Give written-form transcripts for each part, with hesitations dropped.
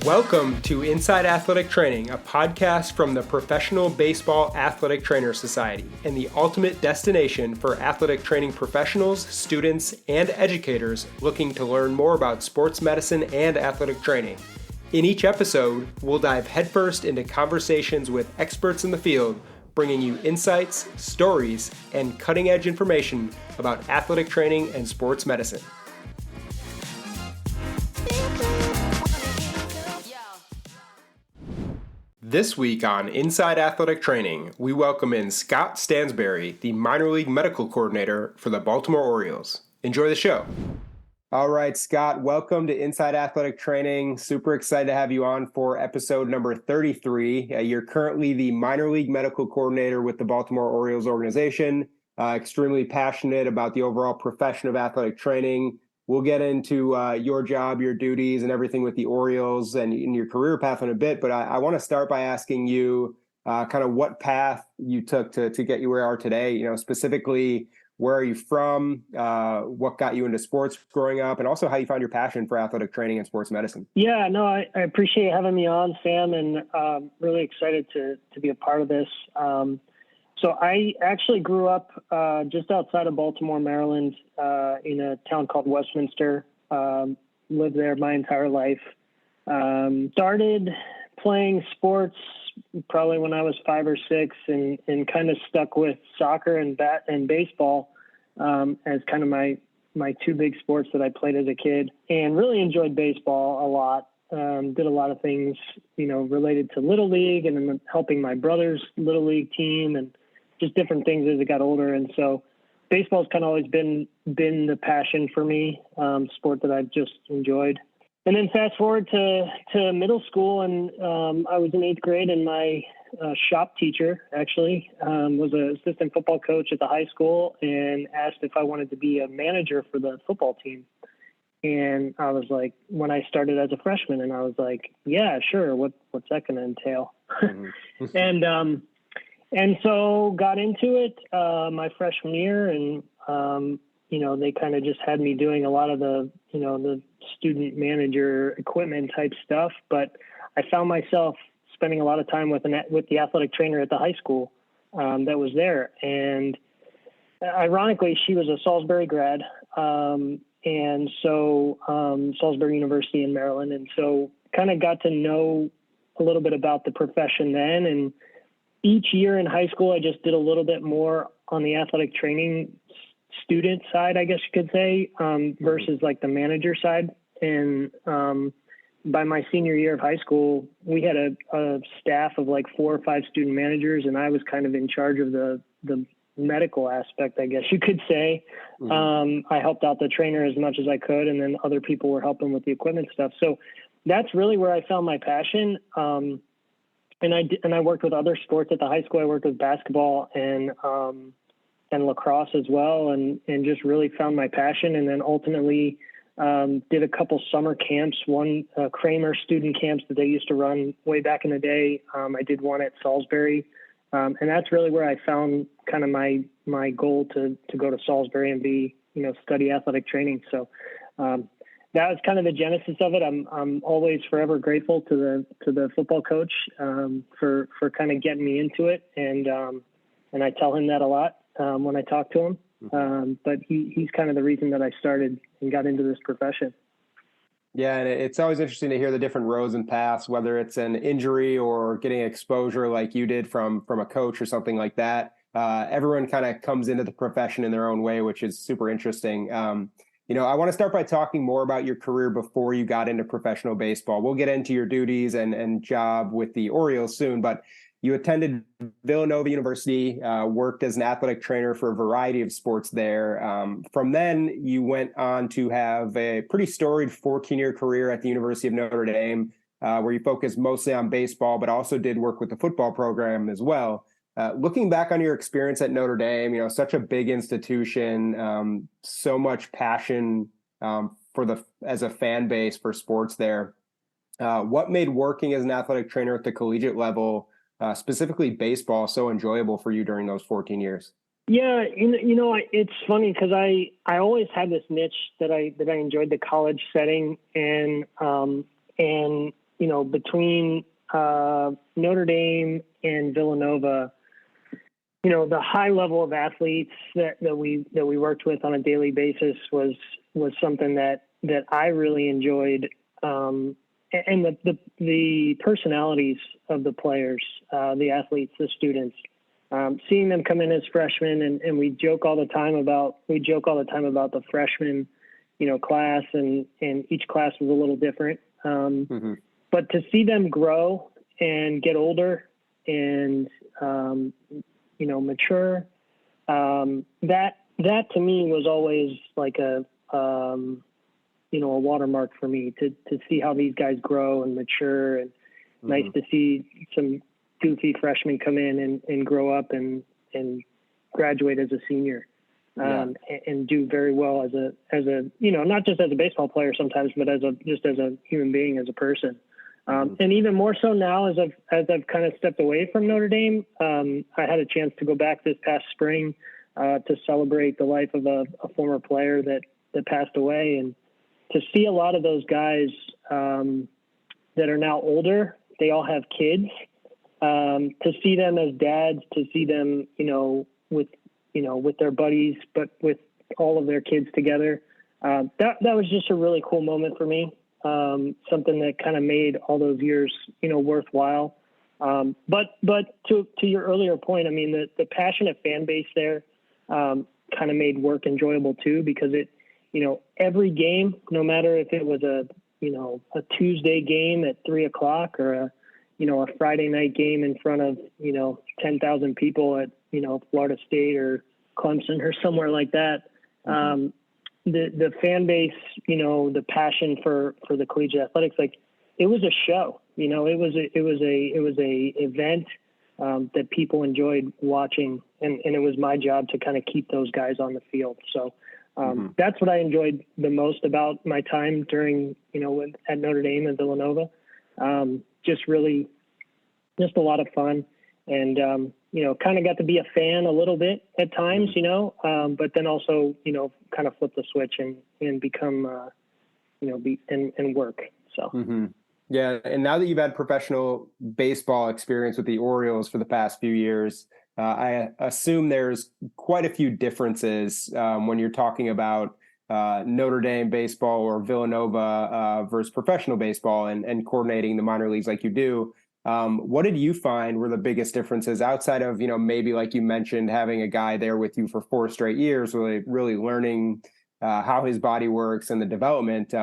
Welcome to Inside Athletic Training, a podcast from the Professional Baseball Athletic Trainer Society and the ultimate destination for athletic training professionals, students, and educators looking to learn more about sports medicine and athletic training. In each episode, we'll dive headfirst into conversations with experts in the field, bringing you insights, stories, and cutting-edge information about athletic training and sports medicine. This week on Inside Athletic Training, we welcome in Scott Stansbury, the minor league medical coordinator for the Baltimore Orioles. Enjoy the show. All right, Scott, welcome to Inside Athletic Training. Super excited to have you on for episode number 33. You're currently the minor league medical coordinator with the Baltimore Orioles organization, extremely passionate about the overall profession of athletic training. We'll get into your job, your duties, and everything with the Orioles and in your career path in a bit. But I want to start by asking you kind of what path you took to get you where you are today. You know, specifically, where are you from? What got you into sports growing up, and also how you found your passion for athletic training and sports medicine. Yeah, no, I appreciate having me on, Sam, and really excited to be a part of this. So I actually grew up just outside of Baltimore, Maryland, in a town called Westminster. Lived there my entire life. Started playing sports probably when I was 5 or 6, and kind of stuck with soccer and baseball as kind of my two big sports that I played as a kid, and really enjoyed baseball a lot. Did a lot of things, you know, related to Little League and then helping my brother's Little League team and just different things as I got older. And so baseball's kind of always been the passion for me, sport that I've just enjoyed. And then fast forward to middle school, and I was in 8th grade, and my shop teacher actually was an assistant football coach at the high school and asked if I wanted to be a manager for the football team. And I was like, when I started as a freshman, and I was like, yeah, sure. What's that going to entail? Mm-hmm. And so got into it my freshman year, and you know, they kind of just had me doing a lot of the student manager equipment type stuff. But I found myself spending a lot of time with the athletic trainer at the high school that was there. And ironically, she was a Salisbury grad. And so Salisbury University in Maryland. And so kind of got to know a little bit about the profession then. And each year in high school, I just did a little bit more on the athletic training student side, I guess you could say, versus like the manager side. And by my senior year of high school, we had a staff of like 4 or 5 student managers, and I was kind of in charge of the medical aspect, I guess you could say. Mm-hmm. I helped out the trainer as much as I could, and then other people were helping with the equipment stuff. So that's really where I found my passion. And I worked with other sports at the high school. I worked with basketball and lacrosse as well, and just really found my passion. And then ultimately did a couple summer camps, one Kramer student camps that they used to run way back in the day. I did one at Salisbury, and that's really where I found kind of my goal to go to Salisbury and study athletic training. So that was kind of the genesis of it. I'm always forever grateful to the football coach for kind of getting me into it, and I tell him that a lot when I talk to him. But he's kind of the reason that I started and got into this profession. Yeah, and it's always interesting to hear the different roads and paths, whether it's an injury or getting exposure like you did from a coach or something like that. Everyone kind of comes into the profession in their own way, which is super interesting. I want to start by talking more about your career before you got into professional baseball. We'll get into your duties and job with the Orioles soon, but you attended Villanova University, worked as an athletic trainer for a variety of sports there. From then, you went on to have a pretty storied 14-year career at the University of Notre Dame, where you focused mostly on baseball, but also did work with the football program as well. Looking back on your experience at Notre Dame, such a big institution, so much passion as a fan base for sports there. What made working as an athletic trainer at the collegiate level, specifically baseball, so enjoyable for you during those 14 years? Yeah, it's funny because I always had this niche that I enjoyed the college setting, and between Notre Dame and Villanova, the high level of athletes that we worked with on a daily basis was something that I really enjoyed. And the personalities of the players, the athletes, the students, seeing them come in as freshmen, and we joke all the time about the freshman, class, and each class was a little different. But to see them grow and get older and, mature, that to me was always like a watermark for me to see how these guys grow and mature, and nice to see some goofy freshmen come in and grow up and graduate as a senior, and do very well as a, not just as a baseball player sometimes, but as a human being, as a person. And even more so now as I've kind of stepped away from Notre Dame, I had a chance to go back this past spring, to celebrate the life of a former player that passed away, and to see a lot of those guys, that are now older. They all have kids, to see them as dads, to see them, with their buddies, but with all of their kids together. That was just a really cool moment for me. Something that kind of made all those years, worthwhile. But to your earlier point, I mean, the passionate fan base there, kind of made work enjoyable too, because it, every game, no matter if it was a Tuesday game at 3:00 or a Friday night game in front of, 10,000 people at, Florida State or Clemson or somewhere like that. The fan base, the passion for the collegiate athletics, like, it was a show, it was a event, that people enjoyed watching, and it was my job to kind of keep those guys on the field. So, that's what I enjoyed the most about my time during, at Notre Dame and Villanova. Just a lot of fun, and, kind of got to be a fan a little bit at times, but then also, kind of flip the switch and become, and work. So. Yeah. And now that you've had professional baseball experience with the Orioles for the past few years, I assume there's quite a few differences, when you're talking about, Notre Dame baseball or Villanova, versus professional baseball and coordinating the minor leagues like you do. What did you find were the biggest differences outside of, maybe like you mentioned, having a guy there with you for 4 straight years, really learning, how his body works and the development?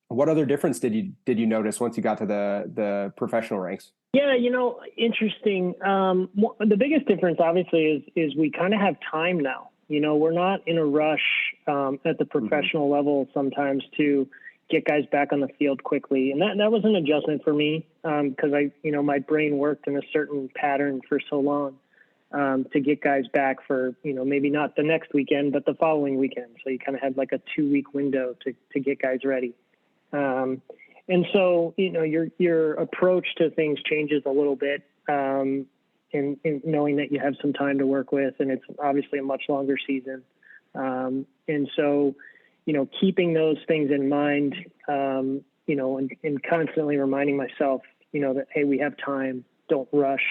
What other difference did you notice once you got to the professional ranks? Yeah, interesting. The biggest difference obviously is we kind of have time now. We're not in a rush, at the professional level sometimes to get guys back on the field quickly. And that was an adjustment for me, because my brain worked in a certain pattern for so long, to get guys back for, maybe not the next weekend, but the following weekend. So you kind of had like a 2-week window to get guys ready. And so, your approach to things changes a little bit, in knowing that you have some time to work with, and it's obviously a much longer season. And so, keeping those things in mind, and constantly reminding myself, that, hey, we have time, don't rush.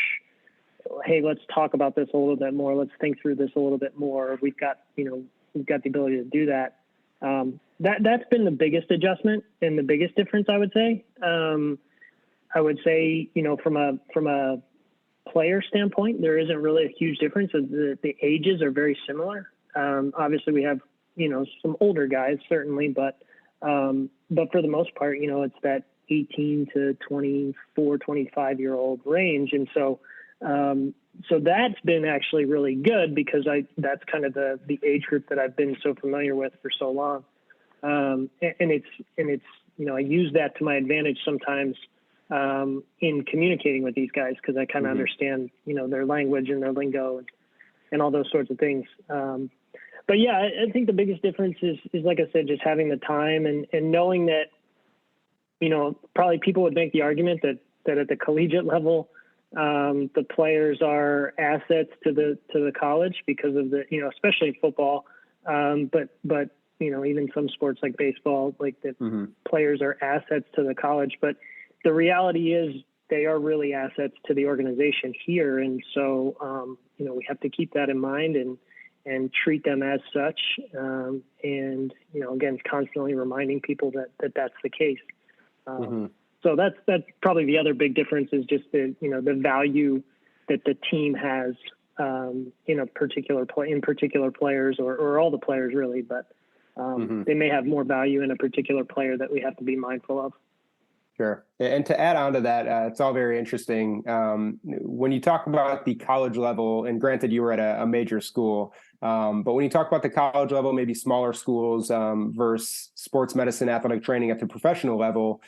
Hey, let's talk about this a little bit more. Let's think through this a little bit more. We've got the ability to do that. That's been the biggest adjustment and the biggest difference, I would say. I would say, from a player standpoint, there isn't really a huge difference. The ages are very similar. Obviously we have, some older guys certainly, but for the most part, it's that 18 to 24, 25-year-old range. And so that's been actually really good, because that's kind of the age group that I've been so familiar with for so long. And it's, I use that to my advantage sometimes, in communicating with these guys, because I kind of understand, their language and their lingo and all those sorts of things. But yeah, I think the biggest difference is like I said, just having the time and knowing that, probably people would make the argument that at the collegiate level, the players are assets to the college because of the, especially football. But even some sports like baseball, like the players are assets to the college. But the reality is they are really assets to the organization here. And so, we have to keep that in mind and treat them as such. And, again, constantly reminding people that's the case. So that's probably the other big difference is just the value that the team has in particular players or all the players really, but they may have more value in a particular player that we have to be mindful of. Sure. And to add on to that, it's all very interesting. When you talk about the college level, and granted you were at a major school, but when you talk about the college level, maybe smaller schools versus sports medicine, athletic training at the professional level,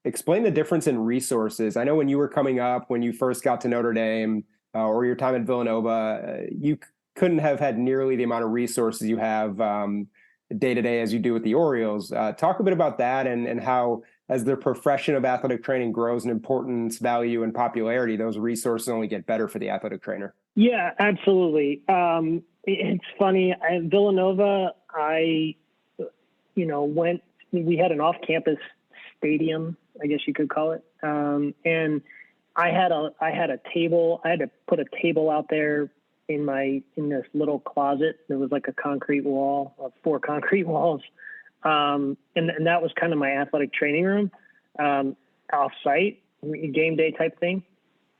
explain the difference in resources. I know when you were coming up, when you first got to Notre Dame or your time at Villanova, you couldn't have had nearly the amount of resources you have day to day as you do with the Orioles. Talk a bit about that and how, as the profession of athletic training grows in importance, value, and popularity, those resources only get better for the athletic trainer. Yeah, absolutely. It's funny. At Villanova, we had an off-campus stadium, I guess you could call it. And I had a table. I had to put a table out there in this little closet. There was like a concrete wall of 4 concrete walls. And that was kind of my athletic training room, off site, game day type thing.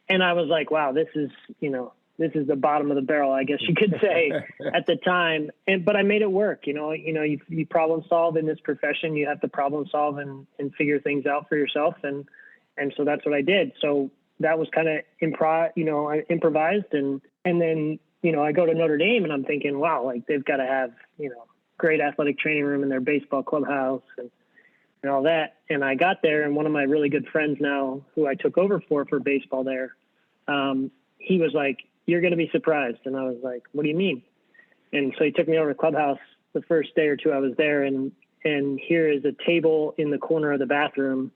And I was like, wow, this is the bottom of the barrel, I guess you could say at the time. But I made it work. You problem solve in this profession. You have to problem solve and figure things out for yourself. And so that's what I did. So that was kind of I improvised. And then, I go to Notre Dame and I'm thinking, wow, like they've got to have, great athletic training room in their baseball clubhouse and all that. And I got there, and one of my really good friends now, who I took over for baseball there, he was like, "You're going to be surprised." And I was like, "What do you mean?" And so he took me over to the clubhouse the first day or two I was there, and here is a table in the corner of the bathroom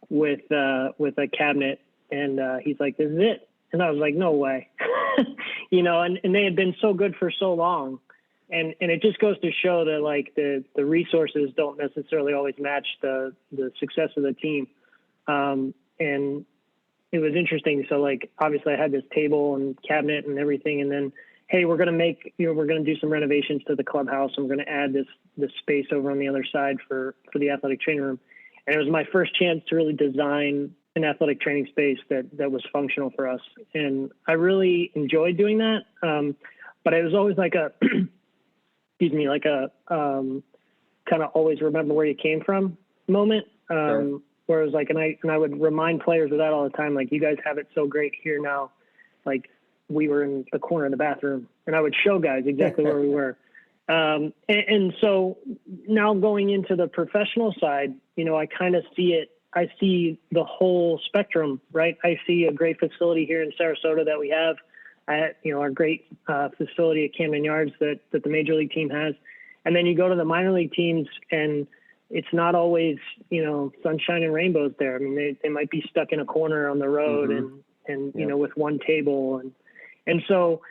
with a cabinet, and he's like, "This is it." And I was like, "No way." And they had been so good for so long. And it just goes to show that like the resources don't necessarily always match the success of the team. And it was interesting. So like, obviously I had this table and cabinet and everything. And then, hey, we're going to do some renovations to the clubhouse. And we're going to add this space over on the other side for the athletic training room. And it was my first chance to really design an athletic training space that was functional for us. And I really enjoyed doing that. But it was always like like a kind of always remember where you came from moment. Sure. Where it was like, and I would remind players of that all the time. Like, you guys have it so great here now. Like, we were in the corner of the bathroom, and I would show guys exactly where we were. And so now going into the professional side, I kind of see it. I see the whole spectrum, right? I see a great facility here in Sarasota that we have. Our great facility at Camden Yards that the major league team has. And then you go to the minor league teams, and it's not always, sunshine and rainbows there. I mean, they might be stuck in a corner on the road and with one table. And so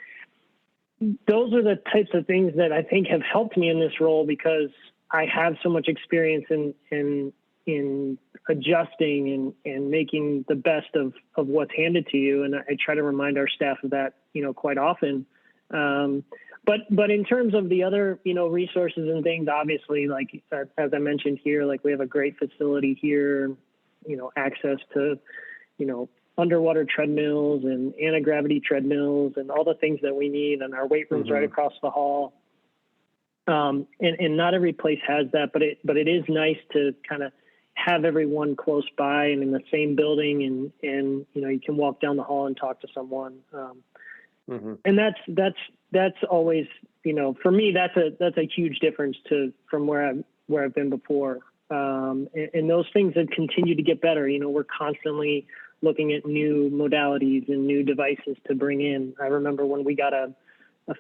those are the types of things that I think have helped me in this role, because I have so much experience in adjusting and making the best of what's handed to you. And I try to remind our staff of that, quite often. But in terms of the other, resources and things, obviously, like, as I mentioned here, like, we have a great facility here, access to, underwater treadmills and anti-gravity treadmills and all the things that we need. And our weight room's right across the hall. And not every place has that, but it is nice to kind of have everyone close by and in the same building, and you can walk down the hall and talk to someone. And that's always, for me, that's a huge difference from where I've been before. And those things have continued to get better. We're constantly looking at new modalities and new devices to bring in. I remember when we got a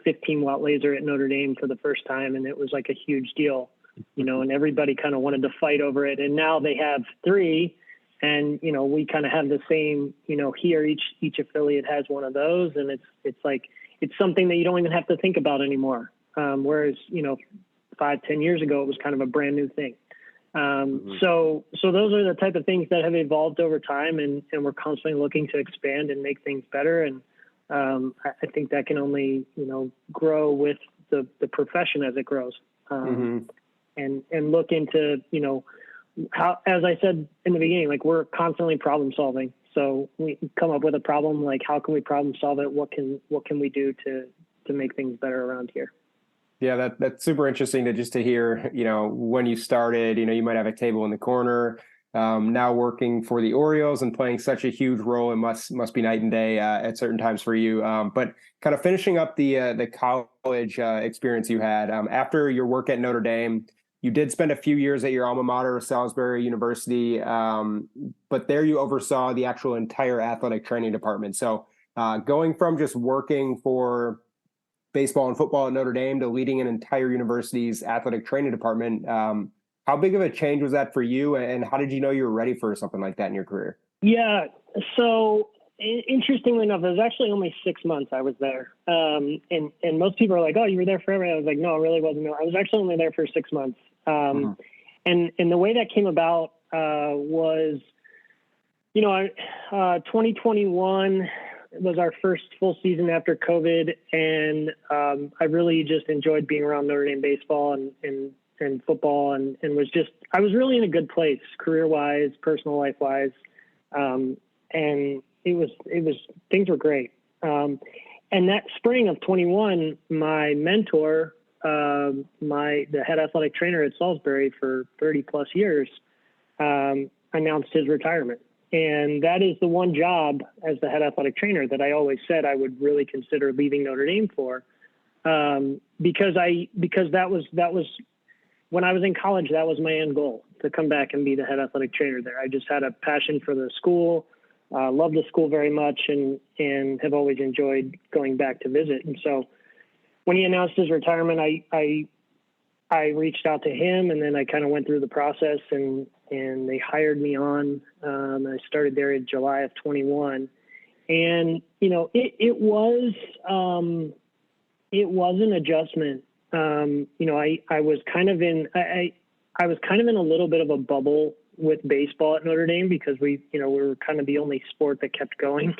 15-watt laser at Notre Dame for the first time, and it was like a huge deal, and everybody kind of wanted to fight over it. And now they have 3, and, we kind of have the same, here, each affiliate has one of those. And it's like, it's something that you don't even have to think about anymore. Whereas, 5-10 years ago, it was kind of a brand new thing. So those are the type of things that have evolved over time, and we're constantly looking to expand and make things better. And I think that can only, grow with the profession as it grows. And look into, how, as I said in the beginning, like, we're constantly problem solving. So we come up with a problem, like, how can we problem solve it? What can we do to make things better around here? Yeah, that's super interesting to hear, when you started, you might have a table in the corner, now working for the Orioles and playing such a huge role. It must be night and day at certain times for you. But kind of finishing up the college experience you had after your work at Notre Dame, you did spend a few years at your alma mater, Salisbury University, but there you oversaw the actual entire athletic training department. So going from just working for baseball and football at Notre Dame to leading an entire university's athletic training department. How big of a change was that for you? And how did you know you were ready for something like that in your career? Yeah. So interestingly enough, it was actually only 6 months I was there. And most people are like, oh, you were there forever. I was like, no, it really wasn't. I was actually only there for 6 months. And the way that came about was, 2021 was our first full season after COVID. And I really just enjoyed being around Notre Dame baseball and football and I was really in a good place career-wise, personal life-wise. And it was things were great. And that spring of 21, my mentor, the head athletic trainer at Salisbury for 30 plus years, announced his retirement. And that is the one job as the head athletic trainer that I always said I would really consider leaving Notre Dame for, because that was when I was in college, that was my end goal, to come back and be the head athletic trainer there. I just had a passion for the school, loved the school very much, and have always enjoyed going back to visit. And so when he announced his retirement, I reached out to him, and then I kind of went through the process, and they hired me on. I started there in July of 21, and it was an adjustment. I was kind of in a little bit of a bubble with baseball at Notre Dame because we were kind of the only sport that kept going.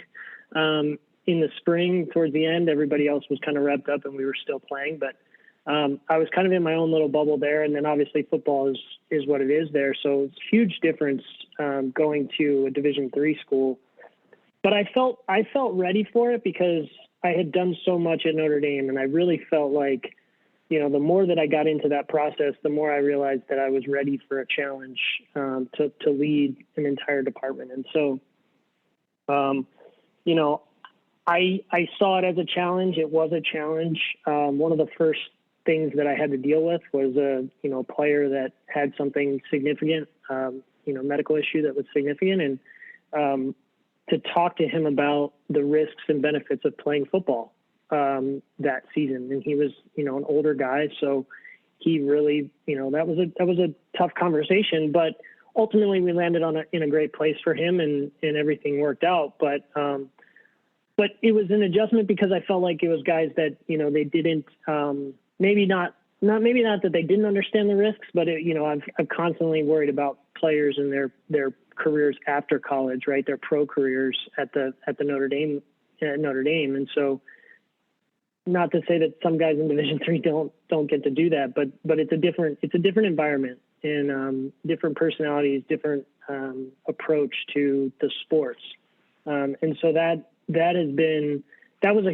In the spring, towards the end, everybody else was kind of wrapped up and we were still playing, but I was kind of in my own little bubble there. And then obviously football is what it is there. So it's a huge difference going to a Division III school. But I felt ready for it because I had done so much at Notre Dame, and I really felt like, the more that I got into that process, the more I realized that I was ready for a challenge to lead an entire department. And so, I saw it as a challenge. It was a challenge. One of the first things that I had to deal with was a player that had something significant, medical issue that was significant, and to talk to him about the risks and benefits of playing football that season. And he was, an older guy, so he really, that was a tough conversation, but ultimately we landed in a great place for him, and everything worked out. But it was an adjustment because I felt like it was guys that, they didn't, maybe not that they didn't understand the risks, but I'm constantly worried about players and their careers after college, right? Their pro careers at Notre Dame. And so, not to say that some guys in Division III don't get to do that, but it's a different environment, and different personalities, different approach to the sports. And so that was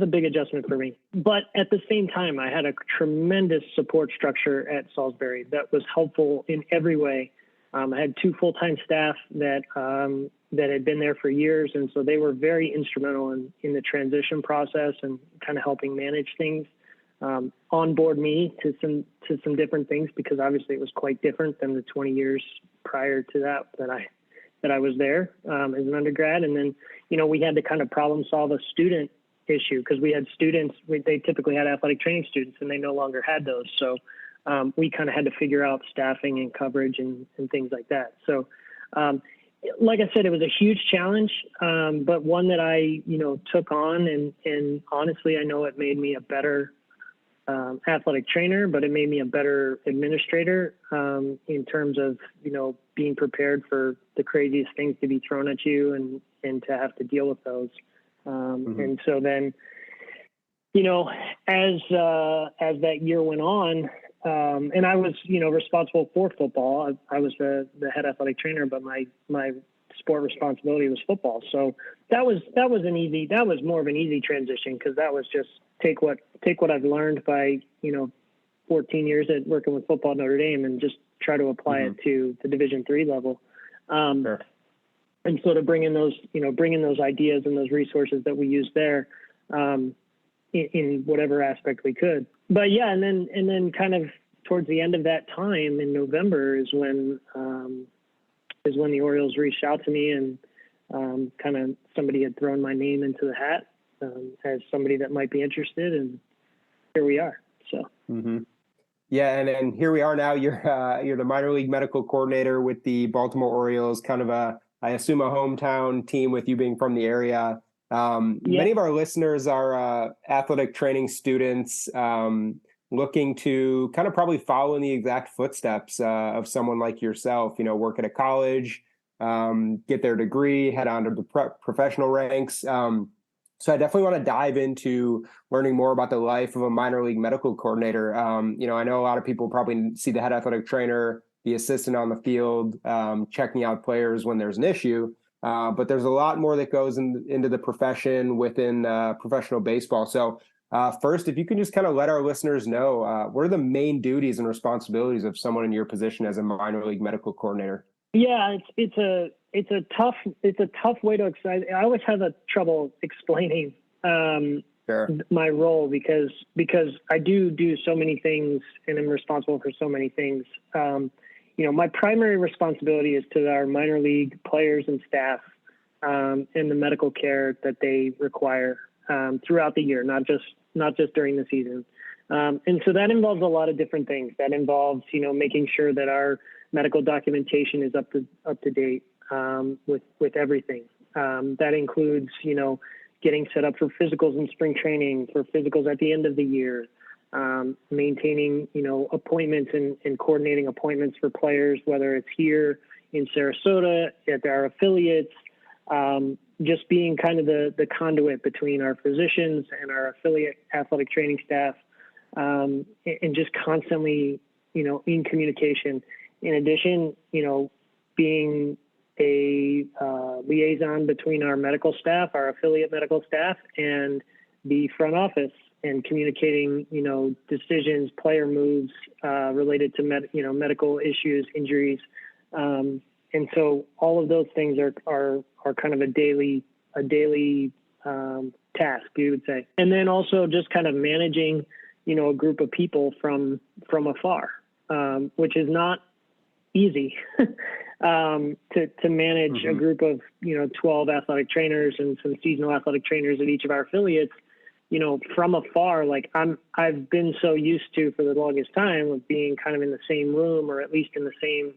a big adjustment for me. But at the same time, I had a tremendous support structure at Salisbury that was helpful in every way. I had 2 full-time staff that had been there for years, and so they were very instrumental in the transition process and kind of helping manage things, onboard me to some different things, because obviously it was quite different than the 20 years prior to that I was there as an undergrad. And then, we had to kind of problem solve a student issue, because we had students, they typically had athletic training students, and they no longer had those. So we kind of had to figure out staffing and coverage and things like that. So like I said, it was a huge challenge, but one that I, took on, and honestly, I know it made me a better athletic trainer, but it made me a better administrator in terms of, being prepared for the craziest things to be thrown at you and to have to deal with those. And so then, as that year went on, and I was, responsible for football. I was the head athletic trainer, but my sport responsibility was football. So that was more of an easy transition, because that was just take what I've learned by, 14 years at working with football at Notre Dame and just try to apply it to the Division III level. Sure. And sort of bring in those ideas and those resources that we use there, in whatever aspect we could. But yeah, and then kind of towards the end of that time in November is when the Orioles reached out to me, and kind of somebody had thrown my name into the hat as somebody that might be interested, and here we are. So. Yeah, and here we are now. You're the minor league medical coordinator with the Baltimore Orioles, kind of I assume a hometown team with you being from the area. Many of our listeners are athletic training students looking to kind of probably follow in the exact footsteps of someone like yourself, work at a college, get their degree, head on to the professional ranks. So I definitely want to dive into learning more about the life of a minor league medical coordinator. I know a lot of people probably see the head athletic trainer, the assistant on the field, checking out players when there's an issue. But there's a lot more that goes into the profession within professional baseball. So first, if you can just kind of let our listeners know, what are the main duties and responsibilities of someone in your position as a minor league medical coordinator? Yeah, it's a tough way to explain. I always have trouble explaining my role because I do so many things and I'm responsible for so many things. My primary responsibility is to our minor league players and staff, and the medical care that they require throughout the year, not just during the season. And so that involves a lot of different things. That involves, making sure that our medical documentation is up to date with everything. That includes, getting set up for physicals in spring training, for physicals at the end of the year, maintaining, appointments and coordinating appointments for players, whether it's here in Sarasota, at our affiliates, just being kind of the conduit between our physicians and our affiliate athletic training staff, and just constantly, in communication. In addition, being a liaison between our medical staff, our affiliate medical staff, and the front office, and communicating, decisions, player moves related to medical issues, injuries, and so all of those things are kind of a daily task, you would say. And then also just kind of managing, a group of people from afar, which is not easy to manage a group of 12 athletic trainers and some seasonal athletic trainers at each of our affiliates, from afar. Like I've been so used to for the longest time of being kind of in the same room, or at least in the same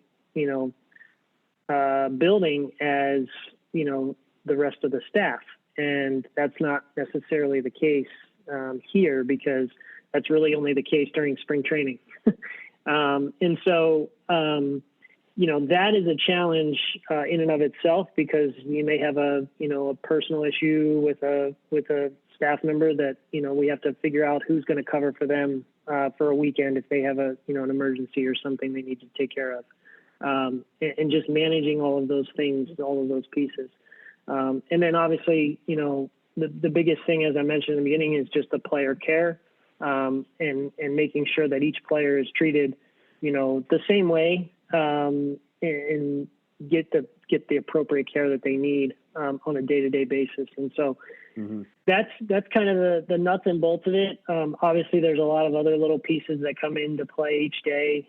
building as the rest of the staff, and that's not necessarily the case here, because that's really only the case during spring training. And so, that is a challenge in and of itself, because you may have a personal issue with a staff member that, we have to figure out who's going to cover for them for a weekend if they have an emergency or something they need to take care of. And just managing all of those things, all of those pieces. And then obviously, the biggest thing, as I mentioned in the beginning, is just the player care, and making sure that each player is treated, the same way, and get the appropriate care that they need on a day-to-day basis. And so that's kind of the nuts and bolts of it. Obviously, there's a lot of other little pieces that come into play each day.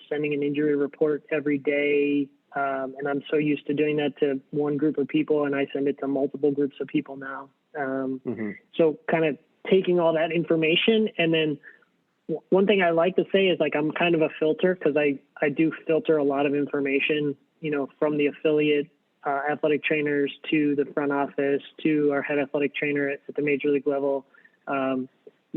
Sending an injury report every day. And I'm so used to doing that to one group of people, and I send it to multiple groups of people now. So kind of taking all that information, and then one thing I like to say is, like, I'm kind of a filter, because I do filter a lot of information, from the affiliate athletic trainers to the front office to our head athletic trainer at the major league level.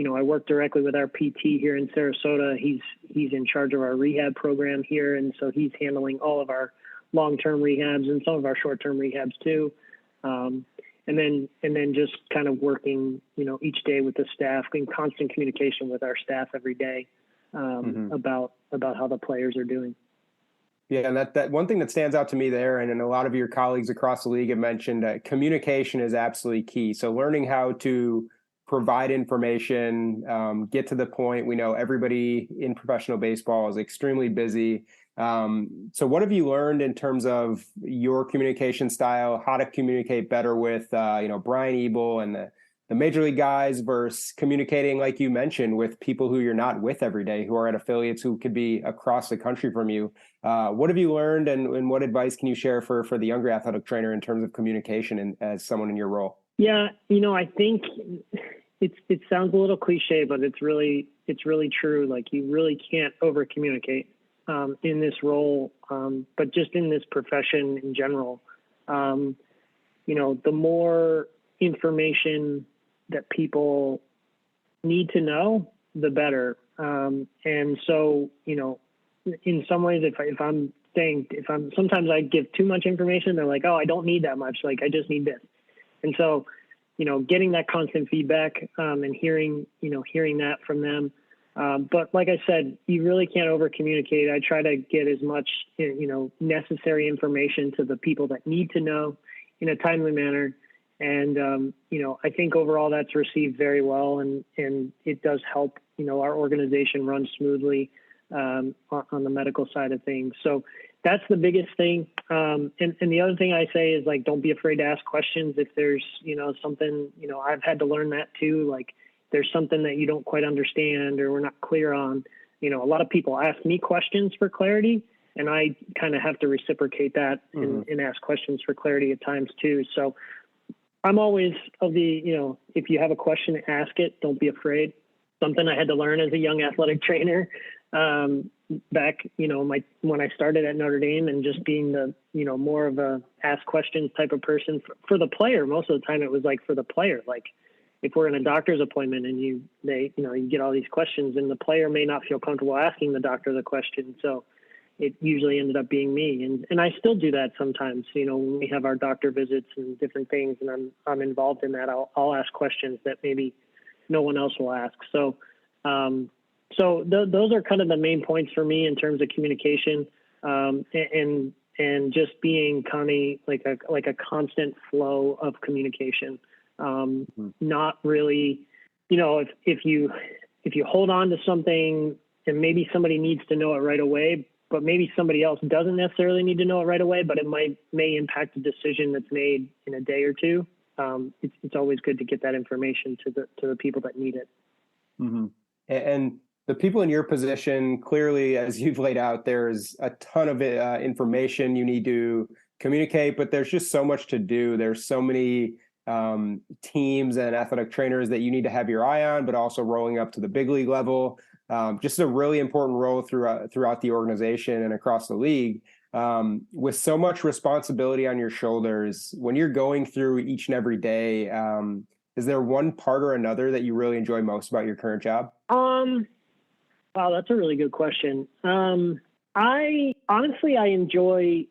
I work directly with our PT here in Sarasota. He's in charge of our rehab program here. And so he's handling all of our long-term rehabs and some of our short-term rehabs too. And then just kind of working, each day with the staff, in constant communication with our staff every day, about how the players are doing. Yeah, and that one thing that stands out to me there, and a lot of your colleagues across the league have mentioned, communication is absolutely key. So learning how to provide information, get to the point. We know everybody in professional baseball is extremely busy. So what have you learned in terms of your communication style, how to communicate better with, Brian Ebel and the major league guys versus communicating, like you mentioned, with people who you're not with every day, who are at affiliates who could be across the country from you? What have you learned, and what advice can you share for the younger athletic trainer in terms of communication and as someone in your role? Yeah, I think it sounds a little cliche, but it's really true. Like, you really can't over communicate in this role, but just in this profession in general. The more information that people need to know, the better. And so, in some ways, sometimes I give too much information, they're like, oh, I don't need that much. Like, I just need this. And so, getting that constant feedback, and hearing that from them. But like I said, you really can't over communicate. I try to get as much, necessary information to the people that need to know in a timely manner. And, I think overall that's received very well, and it does help, our organization run smoothly, on the medical side of things. So that's the biggest thing. And the other thing I say is, like, don't be afraid to ask questions. If there's, something, I've had to learn that too. Like, there's something that you don't quite understand or we're not clear on. A lot of people ask me questions for clarity, and I kind of have to reciprocate that and ask questions for clarity at times too. So I'm always of the, if you have a question, ask it. Don't be afraid. Something I had to learn as a young athletic trainer, back, when I started at Notre Dame, and just being the, more of a ask questions type of person for the player. Most of the time it was like for the player, like if we're in a doctor's appointment and you get all these questions, and the player may not feel comfortable asking the doctor the question. So it usually ended up being me. And I still do that sometimes, when we have our doctor visits and different things, and I'm involved in that, I'll ask questions that maybe no one else will ask. So, those are kind of the main points for me in terms of communication, and just being kind of like a constant flow of communication. Not really, if you hold on to something and maybe somebody needs to know it right away, but maybe somebody else doesn't necessarily need to know it right away, but it may impact a decision that's made in a day or two. It's always good to get that information to the people that need it. Mm-hmm. And the people in your position, clearly, as you've laid out, there's a ton of information you need to communicate, but there's just so much to do. There's so many teams and athletic trainers that you need to have your eye on, but also rolling up to the big league level. Just a really important role throughout the organization and across the league. With so much responsibility on your shoulders, when you're going through each and every day, is there one part or another that you really enjoy most about your current job? Wow, that's a really good question. I enjoy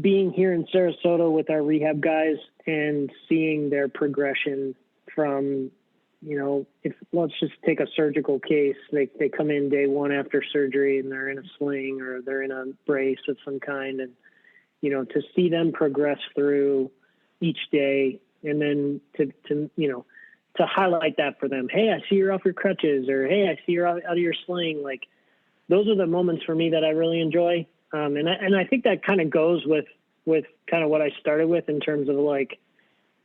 being here in Sarasota with our rehab guys and seeing their progression from, if let's just take a surgical case, they come in day one after surgery and they're in a sling or they're in a brace of some kind, and, to see them progress through each day, and then to highlight that for them. Hey, I see you're off your crutches, or hey, I see you're out of your sling. Like, those are the moments for me that I really enjoy. And I think that kind of goes with kind of what I started with in terms of, like,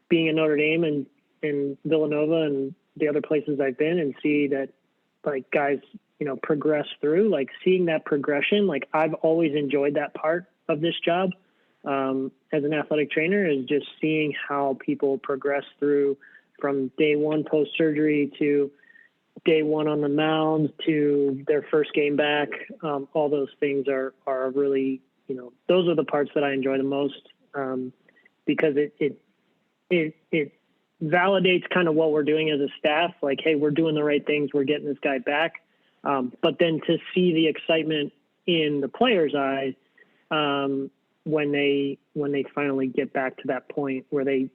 being at Notre Dame and Villanova and the other places I've been, and see that, like, guys, progress through, like, seeing that progression. Like, I've always enjoyed that part of this job, as an athletic trainer, is just seeing how people progress through from day one post-surgery to day one on the mound to their first game back. All those things are really, those are the parts that I enjoy the most, because it validates kind of what we're doing as a staff. Like, hey, we're doing the right things. We're getting this guy back. But then to see the excitement in the players' eyes when they finally get back to that point where they,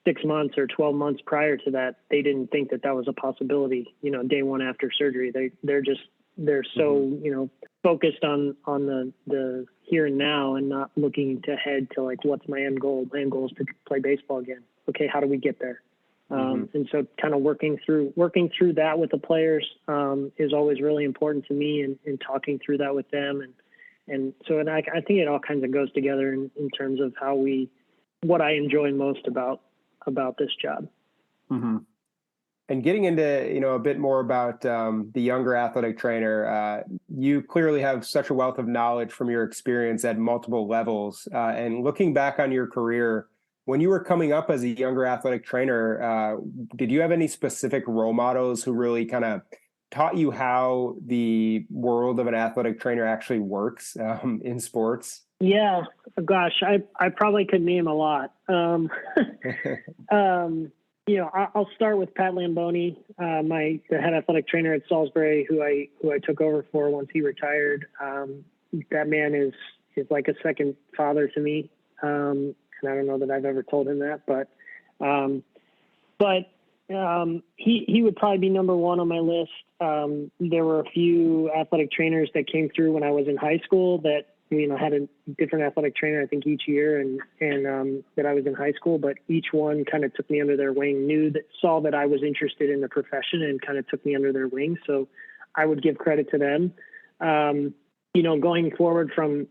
6 months or 12 months prior to that, they didn't think that was a possibility. Day one after surgery, they're so focused on the here and now and not looking ahead to like, what's my end goal? My end goal is to play baseball again. Okay, how do we get there? And so kind of working through that with the players is always really important to me, and talking through that with them. And so I think it all kinds of goes together in terms of what I enjoy most about this job. Mm-hmm. And getting into, a bit more about the younger athletic trainer, you clearly have such a wealth of knowledge from your experience at multiple levels. And looking back on your career, when you were coming up as a younger athletic trainer, did you have any specific role models who really kind of taught you how the world of an athletic trainer actually works in sports? Yeah, gosh, I probably could name a lot. I'll start with Pat Lamboni, the head athletic trainer at Salisbury, who I took over for once he retired. That man is like a second father to me. And I don't know that I've ever told him that, but he would probably be number one on my list. There were a few athletic trainers that came through when I was in high school that, had a different athletic trainer, I think, each year, and that I was in high school, but each one kind of took me under their wing, saw that I was interested in the profession and kind of took me under their wing. So I would give credit to them. Going forward from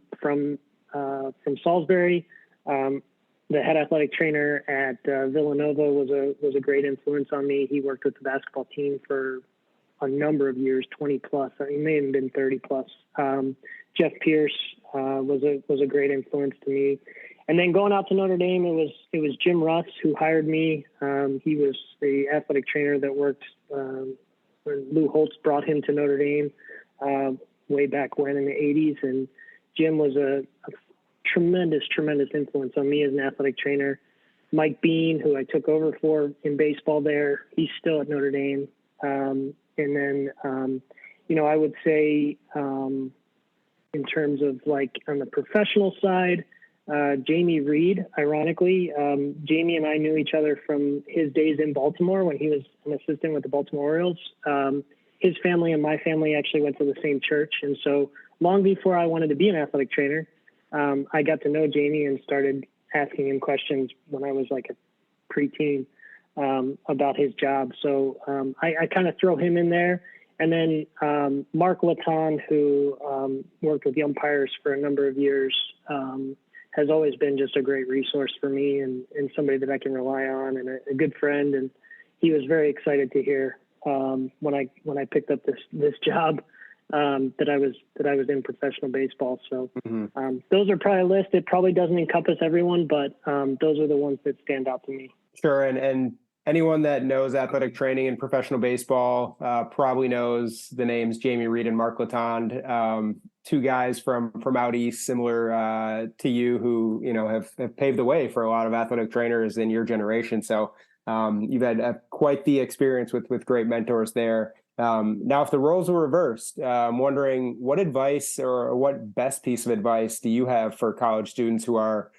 Salisbury, the head athletic trainer at Villanova was a great influence on me. He worked with the basketball team for a number of years, 20 plus. He may have been 30 plus. Jeff Pierce was a great influence to me. And then going out to Notre Dame, it was Jim Russ who hired me. He was the athletic trainer that worked when Lou Holtz brought him to Notre Dame way back when in the 80s. And Jim was a tremendous influence on me as an athletic trainer. Mike Bean, who I took over for in baseball there, he's still at Notre Dame. And then, I would say in terms of like on the professional side, Jamie Reed, ironically, Jamie and I knew each other from his days in Baltimore when he was an assistant with the Baltimore Orioles. His family and my family actually went to the same church. And so long before I wanted to be an athletic trainer, I got to know Jamie and started asking him questions when I was like a preteen about his job. So I kind of throw him in there. And then Mark Laton, who worked with the umpires for a number of years, has always been just a great resource for me and somebody that I can rely on, and a good friend. And he was very excited to hear when I picked up this job that I was in professional baseball. So those are probably a list. It probably doesn't encompass everyone, but those are the ones that stand out to me. Sure. And anyone that knows athletic training and professional baseball probably knows the names Jamie Reed and Mark Latond, two guys from out east, similar to you, who have paved the way for a lot of athletic trainers in your generation. So you've had quite the experience with great mentors there. Now, if the roles were reversed, I'm wondering what advice or what best piece of advice do you have for college students who are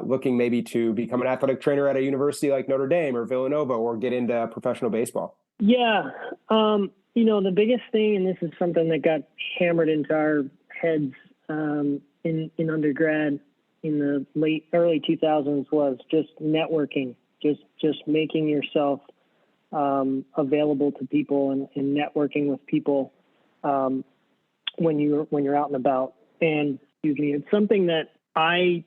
looking maybe to become an athletic trainer at a university like Notre Dame or Villanova, or get into professional baseball? Yeah. The biggest thing, and this is something that got hammered into our heads in undergrad in the early 2000s, was just networking, just making yourself available to people and networking with people when you're out and about. And it's something that I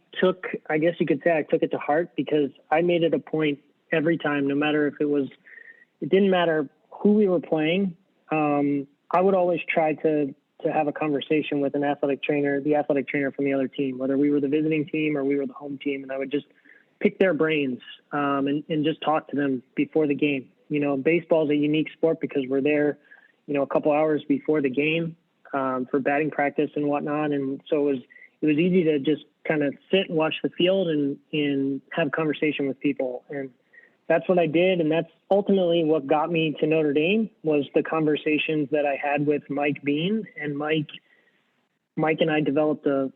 guess you could say I took it to heart, because I made it a point every time, no matter if it didn't matter who we were playing. I would always try to have a conversation with the athletic trainer from the other team, whether we were the visiting team or we were the home team. And I would just pick their brains and just talk to them before the game. Baseball is a unique sport because we're there, a couple hours before the game for batting practice and whatnot. And so it was easy to just kind of sit and watch the field and have conversation with people. And that's what I did. And that's ultimately what got me to Notre Dame, was the conversations that I had with Mike Bean. And Mike and I developed a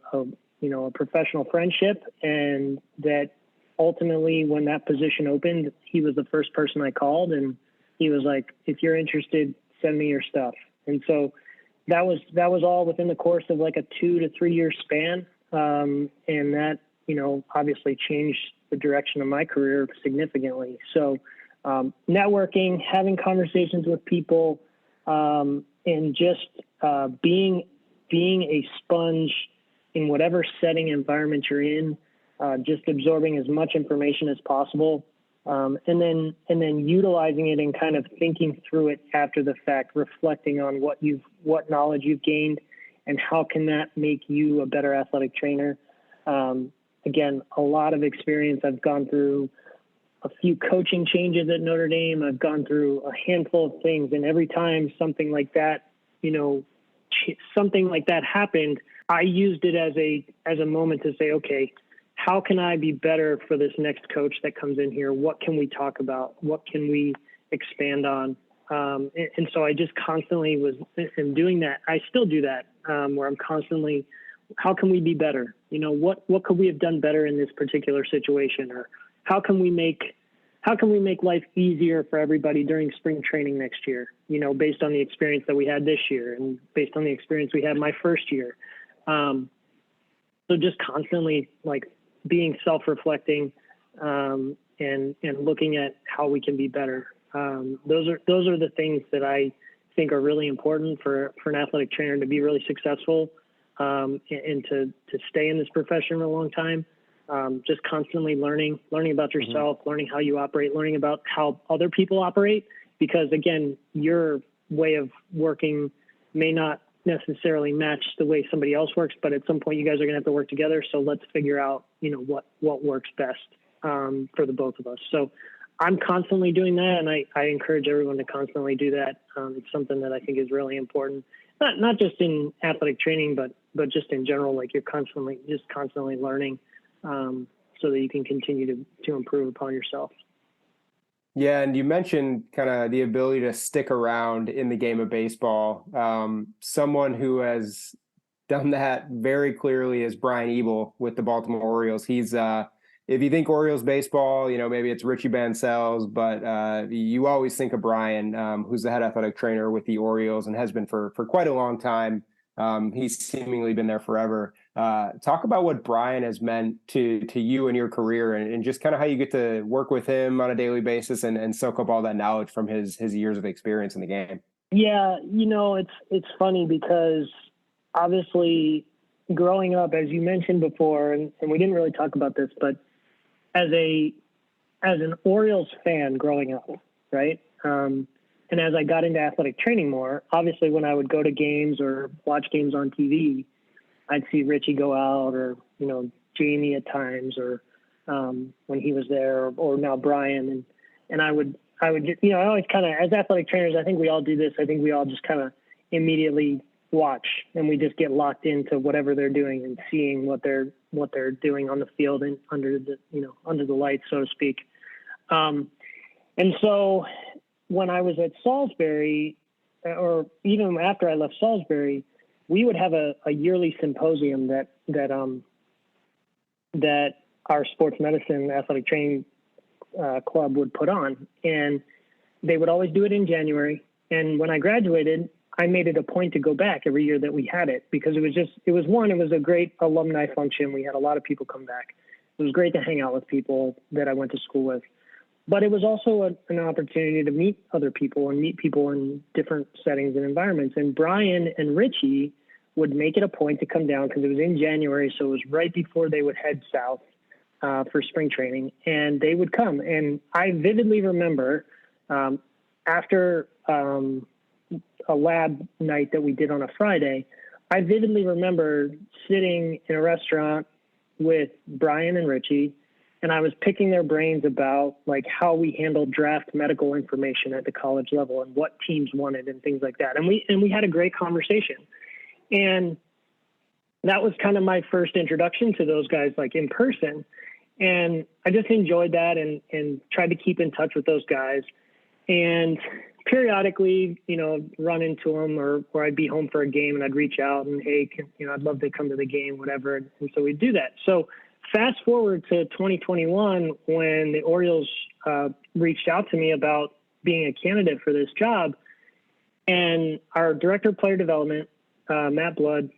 professional friendship, and that ultimately when that position opened, he was the first person I called, and he was like, if you're interested, send me your stuff. And so that was all within the course of like a 2 to 3 year span. And that, obviously changed the direction of my career significantly. So, networking, having conversations with people, and just, being a sponge in whatever setting environment you're in, just absorbing as much information as possible. And then utilizing it and kind of thinking through it after the fact, reflecting on what knowledge you've gained and how can that make you a better athletic trainer. Again, a lot of experience. I've gone through a few coaching changes at Notre Dame. I've gone through a handful of things, and every time something like that happened, I used it as a moment to say, okay, how can I be better for this next coach that comes in here? What can we talk about? What can we expand on? And so I just constantly was doing that. I still do that, where I'm constantly, how can we be better? What could we have done better in this particular situation? Or how can we make life easier for everybody during spring training next year, based on the experience that we had this year and based on the experience we had my first year. So just constantly like being self-reflecting, and looking at how we can be better. Those are the things that I think are really important for an athletic trainer to be really successful, and to stay in this profession for a long time. Just constantly learning about yourself, learning how you operate, learning about how other people operate, because again, your way of working may not necessarily match the way somebody else works, but at some point you guys are going to have to work together. So let's figure out, what works best, for the both of us. So I'm constantly doing that. And I encourage everyone to constantly do that. It's something that I think is really important, not just in athletic training, but just in general, like you're constantly learning, so that you can continue to improve upon yourself. Yeah, and you mentioned kind of the ability to stick around in the game of baseball. Someone who has done that very clearly is Brian Ebel with the Baltimore Orioles. He's, if you think Orioles baseball, maybe it's Richie Bancells, but you always think of Brian, who's the head athletic trainer with the Orioles and has been for quite a long time. He's seemingly been there forever. Talk about what Brian has meant to you and your career, and just kind of how you get to work with him on a daily basis and soak up all that knowledge from his years of experience in the game. Yeah. It's funny because obviously growing up, as you mentioned before, and we didn't really talk about this, but as an Orioles fan growing up, right? And as I got into athletic training more, obviously when I would go to games or watch games on TV, I'd see Richie go out, or, Jamie at times, or when he was there, or now Brian. And I would, I always kind of, as athletic trainers, I think we all do this. I think we all just kind of immediately watch, and we just get locked into whatever they're doing and seeing what they're doing on the field and under the lights, so to speak. And so when I was at Salisbury, or even after I left Salisbury, we would have a yearly symposium that our sports medicine athletic training club would put on, and they would always do it in January. And when I graduated, I made it a point to go back every year that we had it, because it was a great alumni function. We had a lot of people come back. It was great to hang out with people that I went to school with. But it was also an opportunity to meet other people and meet people in different settings and environments. And Brian and Richie would make it a point to come down, because it was in January. So it was right before they would head south for spring training. And they would come. And I vividly remember after a lab night that we did on a Friday, I vividly remember sitting in a restaurant with Brian and Richie, and I was picking their brains about like how we handled draft medical information at the college level and what teams wanted and things like that. And we had a great conversation. And that was kind of my first introduction to those guys, like in person. And I just enjoyed that and tried to keep in touch with those guys. And periodically, run into them or I'd be home for a game and I'd reach out and, hey, I'd love to come to the game, whatever. And so we'd do that. So fast forward to 2021, when the Orioles reached out to me about being a candidate for this job, and our director of player development, Matt Blood,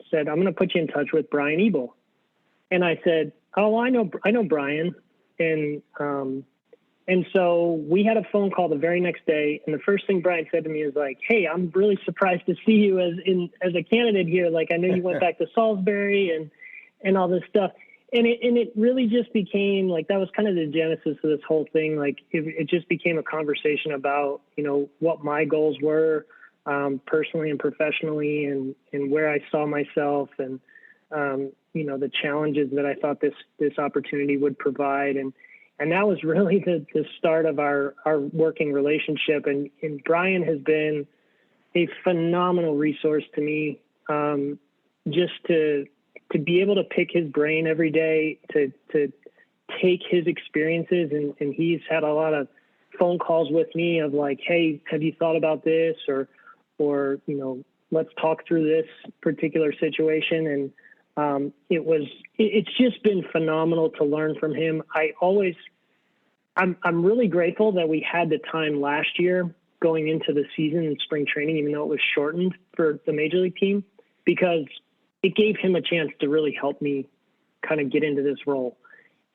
said, I'm going to put you in touch with Brian Ebel. And I said, oh, I know Brian. And so we had a phone call the very next day. And the first thing Brian said to me is like, hey, I'm really surprised to see you as a candidate here. Like, I know you went back to Salisbury and all this stuff. And it really just became like, that was kind of the genesis of this whole thing. Like it just became a conversation about, what my goals were, personally and professionally, and where I saw myself, and the challenges that I thought this opportunity would provide. And that was really the start of our working relationship. And Brian has been a phenomenal resource to me, just to be able to pick his brain every day, to take his experiences. And he's had a lot of phone calls with me of like, hey, have you thought about this? Or, let's talk through this particular situation. And it's just been phenomenal to learn from him. I'm really grateful that we had the time last year going into the season and spring training, even though it was shortened for the major league team, because it gave him a chance to really help me kind of get into this role.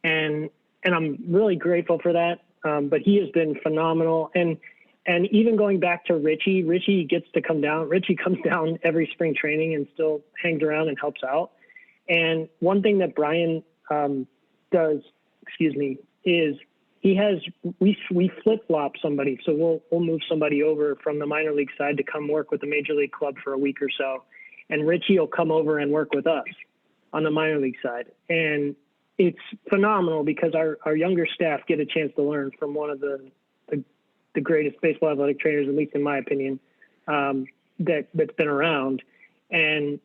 And I'm really grateful for that. But he has been phenomenal. And even going back to Richie gets to come down. Richie comes down every spring training and still hangs around and helps out. And one thing that Brian does, is we flip-flop somebody. So we'll move somebody over from the minor league side to come work with the major league club for a week or so. And Richie will come over and work with us on the minor league side. And it's phenomenal because our younger staff get a chance to learn from one of the greatest baseball athletic trainers, at least in my opinion, that's been around. And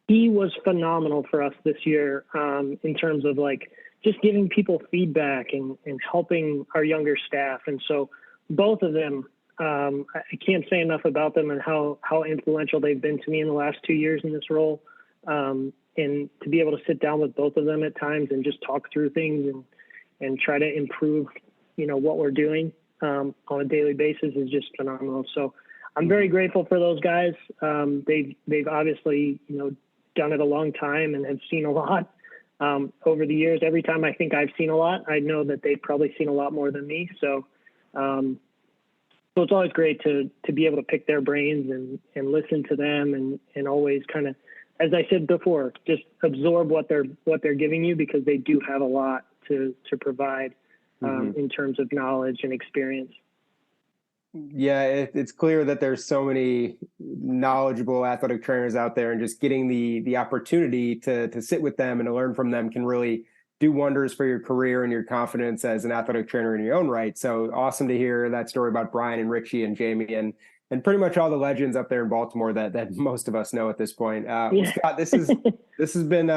he was phenomenal for us this year, in terms of like just giving people feedback and helping our younger staff. And so both of them, I can't say enough about them and how influential they've been to me in the last 2 years in this role. And to be able to sit down with both of them at times and just talk through things and try to improve, what we're doing on a daily basis is just phenomenal. So I'm very grateful for those guys. They've obviously, done it a long time and have seen a lot over the years. Every time I think I've seen a lot, I know that they've probably seen a lot more than me. So it's always great to be able to pick their brains and listen to them and always kind of, as I said before, just absorb what they're giving you, because they do have a lot to provide in terms of knowledge and experience. Yeah, it's clear that there's so many knowledgeable athletic trainers out there, and just getting the opportunity to sit with them and to learn from them can really do wonders for your career and your confidence as an athletic trainer in your own right. So awesome to hear that story about Brian and Richie and Jamie and pretty much all the legends up there in Baltimore that most of us know at this point. Yeah. Well, Scott, this has been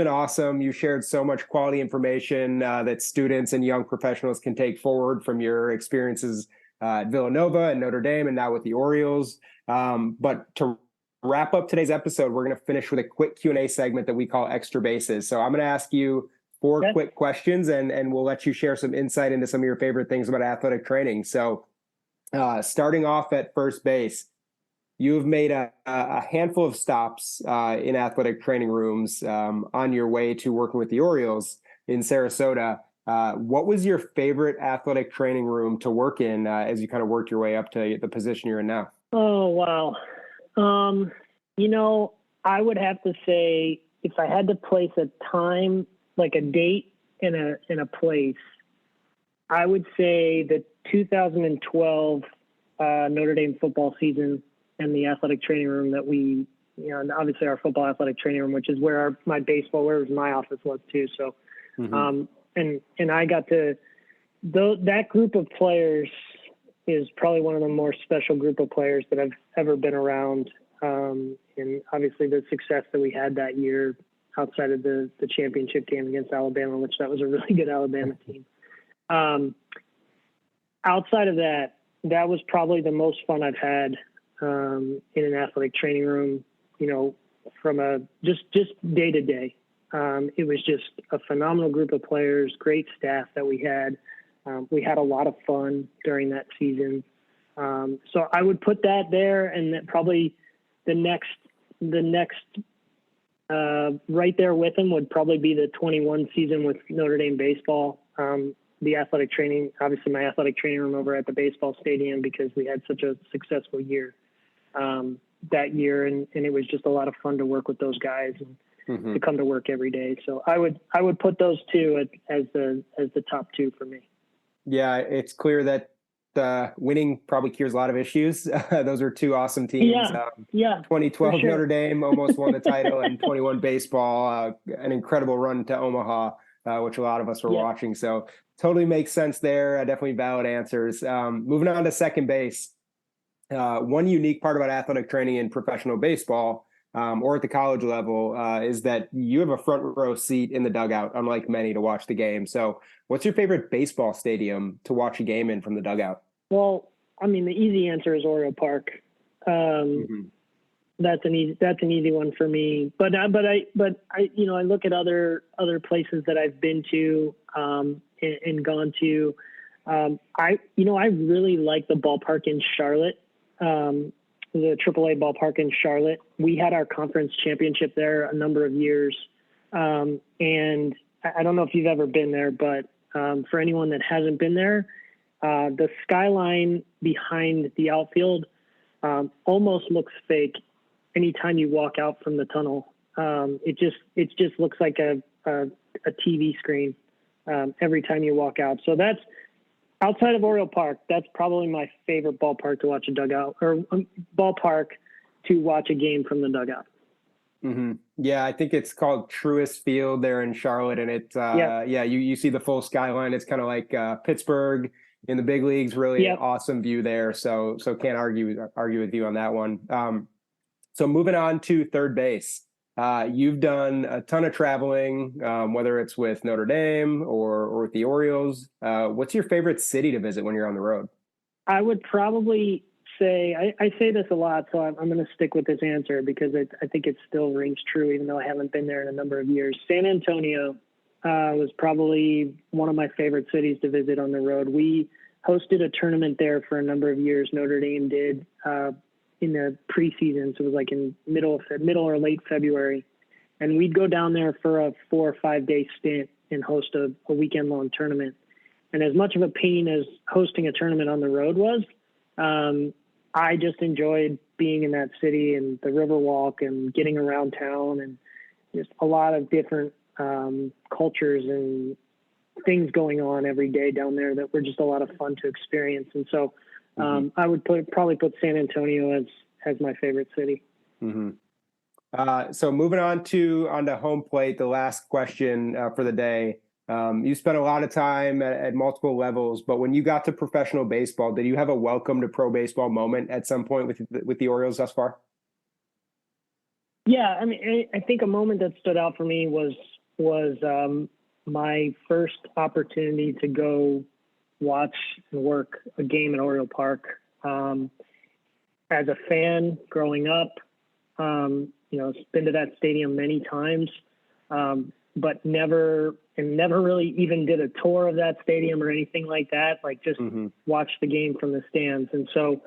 awesome. You shared so much quality information that students and young professionals can take forward from your experiences at Villanova and Notre Dame, and now with the Orioles. But to wrap up today's episode, we're going to finish with a quick Q&A segment that we call Extra Bases. So I'm going to ask you 4 quick questions, and we'll let you share some insight into some of your favorite things about athletic training. So starting off at first base, you've made a handful of stops in athletic training rooms on your way to working with the Orioles in Sarasota. What was your favorite athletic training room to work in as you kind of worked your way up to the position you're in now? Oh, wow. I would have to say, if I had to place a time, like a date in a place, I would say the 2012 Notre Dame football season and the athletic training room that we, and obviously our football athletic training room, which is where my office was too. So, and I got to, that group of players is probably one of the more special group of players that I've ever been around. And obviously the success that we had that year outside of the championship game against Alabama, which that was a really good Alabama team. Outside of that, that was probably the most fun I've had in an athletic training room, from just day to day. It was just a phenomenal group of players, great staff that we had. We had a lot of fun during that season. So I would put that there, and that probably the next right there with them would probably be the 21 season with Notre Dame baseball. The athletic training, obviously my athletic training room over at the baseball stadium, because we had such a successful year that year. And it was just a lot of fun to work with those guys and to come to work every day. So I would put those two as the top two for me. Yeah. It's clear that winning probably cures a lot of issues. Those are two awesome teams. 2012 sure. Notre Dame almost won the title, and 21 baseball, an incredible run to Omaha, which a lot of us were watching. So totally makes sense there. Definitely valid answers. Moving on to second base. One unique part about athletic training in professional baseball, or at the college level, is that you have a front row seat in the dugout, unlike many, to watch the game. So what's your favorite baseball stadium to watch a game in from the dugout? Well, I mean, the easy answer is Oriole Park. That's an easy one for me. But I look at other places that I've been to and gone to. I really like the ballpark in Charlotte, the AAA ballpark in Charlotte. We had our conference championship there a number of years, and I don't know if you've ever been there, but for anyone that hasn't been there, the skyline behind the outfield almost looks fake anytime you walk out from the tunnel. It just looks like a TV screen every time you walk out. So that's outside of Oriole Park. That's probably my favorite ballpark to watch a dugout, or ballpark to watch a game from the dugout. Mm-hmm. Yeah, I think it's called Truist Field there in Charlotte, and it's you see the full skyline. It's kind of like Pittsburgh in the big leagues. Really awesome view there. So can't argue with you on that one. So moving on to third base. You've done a ton of traveling, whether it's with Notre Dame or with the Orioles. What's your favorite city to visit when you're on the road? I would probably say, I say this a lot, so I'm going to stick with this answer because I think it still rings true, even though I haven't been there in a number of years. San Antonio was probably one of my favorite cities to visit on the road. We hosted a tournament there for a number of years. Notre Dame did in the preseason, so it was like in middle or late February, and we'd go down there for a 4 or 5 day stint and host a weekend long tournament. And as much of a pain as hosting a tournament on the road was, I just enjoyed being in that city and the Riverwalk and getting around town, and just a lot of different cultures and things going on every day down there that were just a lot of fun to experience. And so I would probably put San Antonio as my favorite city. Mm-hmm. So moving on to home plate, the last question for the day. You spent a lot of time at multiple levels, but when you got to professional baseball, did you have a welcome to pro baseball moment at some point with the Orioles thus far? Yeah, I mean, I think a moment that stood out for me was my first opportunity to go watch and work a game at Oriole Park. As a fan growing up, been to that stadium many times, but never really even did a tour of that stadium or anything like that. Like just watch the game from the stands. And so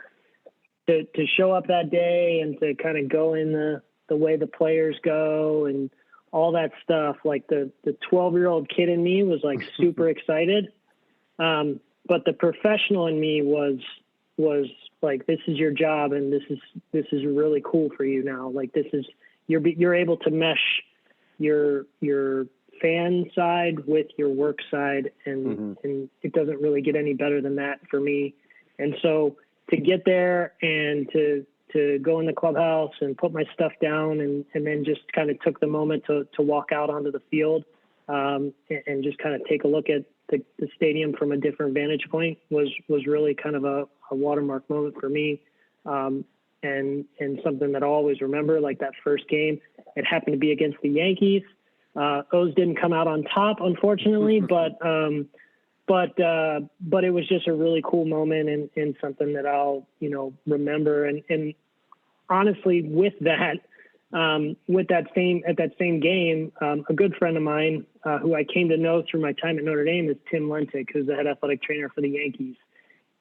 to show up that day and to kind of go in the way the players go and all that stuff, like the 12-year-old kid in me was like super excited. But the professional in me was like, this is your job, and this is really cool for you now. Like you're able to mesh your fan side with your work side, and it doesn't really get any better than that for me. And so to get there and to go in the clubhouse and put my stuff down and then just kind of took the moment to walk out onto the field and just kind of take a look at the stadium from a different vantage point was really kind of a watermark moment for me. and something that I'll always remember, like that first game. It happened to be against the Yankees. O's didn't come out on top, unfortunately, but it was just a really cool moment and something that I'll, remember. And honestly, with that same game, a good friend of mine, who I came to know through my time at Notre Dame, is Tim Lentic, who's the head athletic trainer for the Yankees.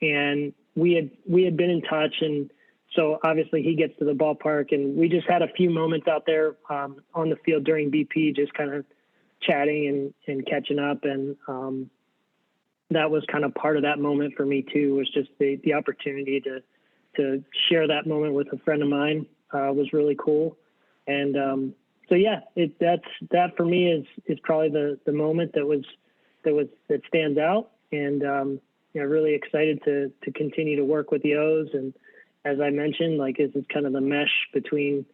And we had been in touch, and so obviously he gets to the ballpark, and we just had a few moments out there on the field during BP, just kind of chatting and catching up. And that was kind of part of that moment for me too, was just the opportunity to share that moment with a friend of mine was really cool. And so yeah, that for me is probably the moment that stands out. And really excited to continue to work with the O's. And as I mentioned, like, it's kind of the mesh between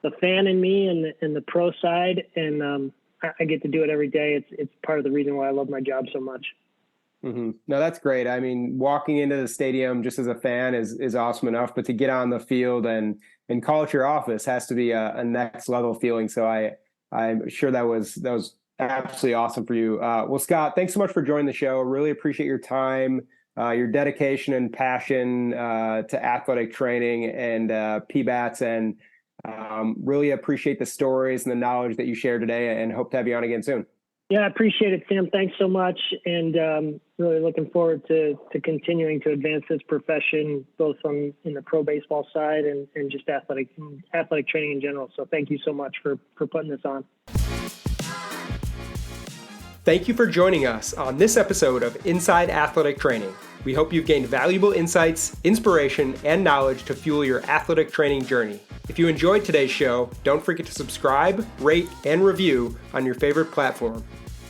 the fan and me and the pro side. And I get to do it every day. It's part of the reason why I love my job so much. Mm-hmm. No, that's great. I mean, walking into the stadium just as a fan is awesome enough, but to get on the field and call it your office has to be a next level feeling. So I'm sure that was absolutely awesome for you. Well, Scott, thanks so much for joining the show. Really appreciate your time, your dedication and passion to athletic training and PBATs, and really appreciate the stories and the knowledge that you shared today, and hope to have you on again soon. Yeah, I appreciate it, Sam. Thanks so much. And really looking forward to continuing to advance this profession, both in the pro baseball side and just athletic training in general. So thank you so much for putting this on. Thank you for joining us on this episode of Inside Athletic Training. We hope you've gained valuable insights, inspiration, and knowledge to fuel your athletic training journey. If you enjoyed today's show, don't forget to subscribe, rate, and review on your favorite platform.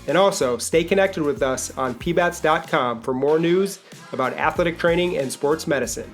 And also, stay connected with us on pbats.com for more news about athletic training and sports medicine.